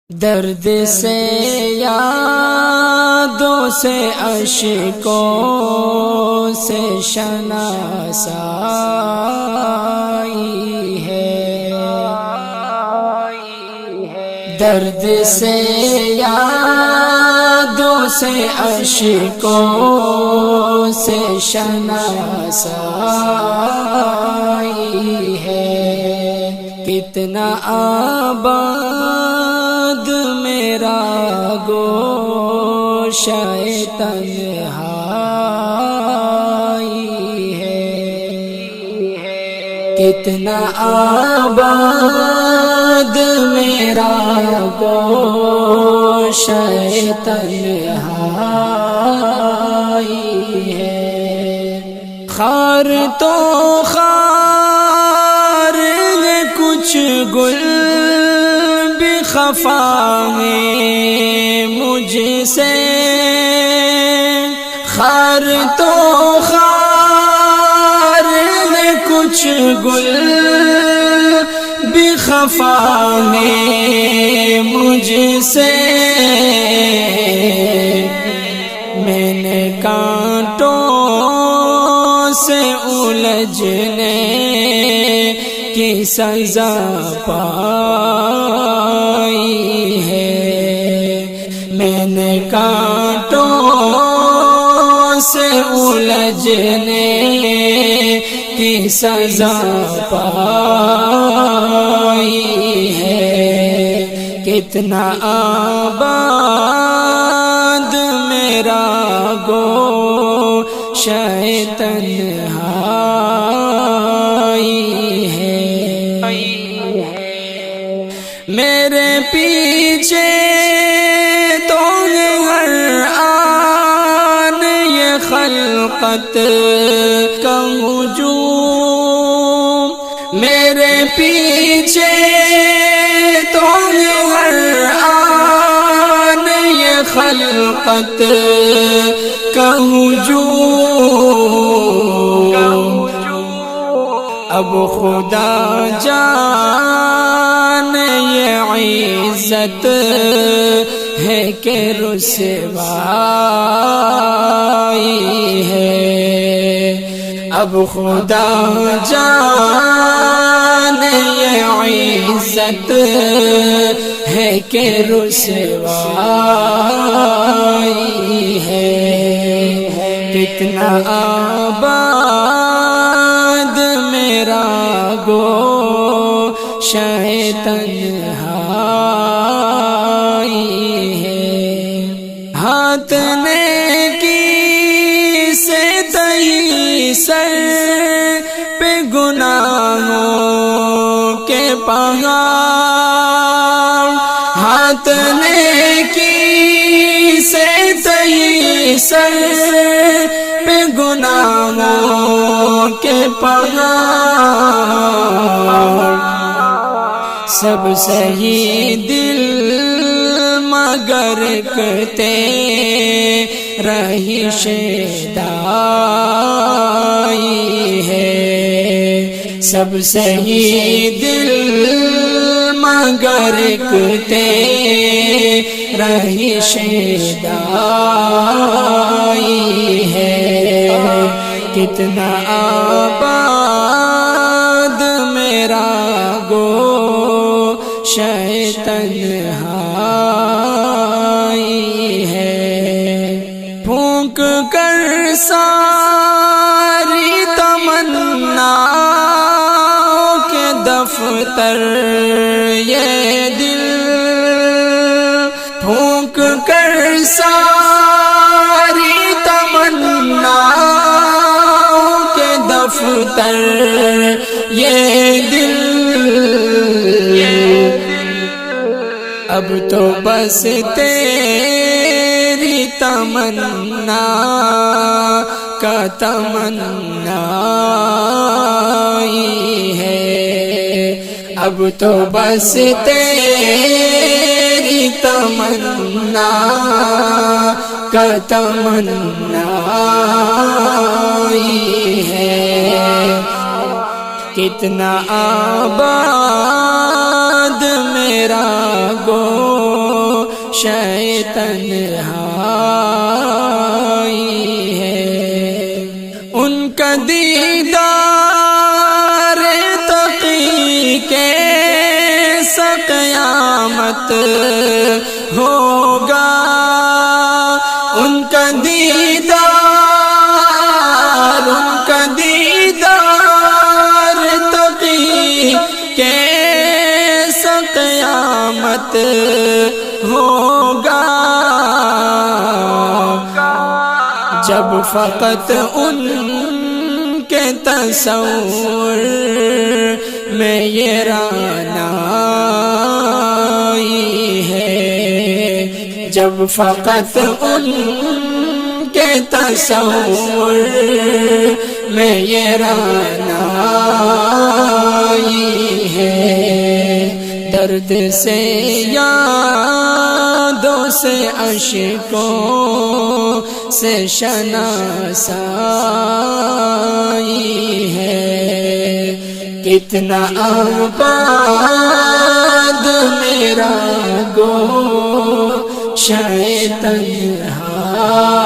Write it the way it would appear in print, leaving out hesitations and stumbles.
درد سے یادوں سے اشکوں سے شناسائی ہے، درد سے یادوں سے اشکوں سے شناسائی ہے، کتنا آباد میرا گوشۂ تنہائی ہے، کتنا آباد میرا گوشۂ تنہائی ہے، خار تو خار ہے کچھ گل بھی خفا ہے مجھ سے، خار تو خار ہے کچھ گل بھی خفا ہے مجھ سے، میں نے کانٹوں سے الجھنے کی سزا پائی ہے، میں نے کانٹوں سے الجھنے کی سزا پائی ہے، کتنا آباد میرا گوشۂ تنہائی ہے، میرے پیچھے تو ہر آن یہ خلقت کا ہجوم، میرے پیچھے تو ہر آن یہ خلقت کا ہجوم، اب خدا جان یہ عزت ہے کہ رسوائی ہے، اب خدا جان یہ عزت ہے کہ رسوائی ہے، کتنا آباد میرا گوشۂ تنہائی ہے، ہاتھ نے کی سے تہی سر پہ گناہوں کے پہاڑ، ہاتھ نے کی سے تہی سر پہ گناہوں کے پہاڑ، سب سہی دل مگر تیرہی شیدائی ہے، سب سہی دل مگر تیرہی شیدائی ہے، کتنا آباد میرا گوشۂ تنہائی ہے، پھونک کر ساری تمناؤں کے دفتر یہ دل، پھونک کر ساری تمناؤں کے دفتر یہ دل، اب تو بس تیری تمنا کا تمنائی ہے، اب تو بس تیری تمنا کا تمنائی ہے، کتنا آباد میرا گو تنہائی ہے۔ ان کا دیدار تقی کے قیامت ہوگا، ان کا دیدار تقی کیسا قیامت ہوگا، جب فقط ان کے تصور میں یہ رعنائی ہے، جب فقط ان کے تصور میں یہ رعنائی ہے۔ درد سے یادوں سے اشکوں سے شناسائی ہے، کتنا آباد میرا گوشہ تنہائی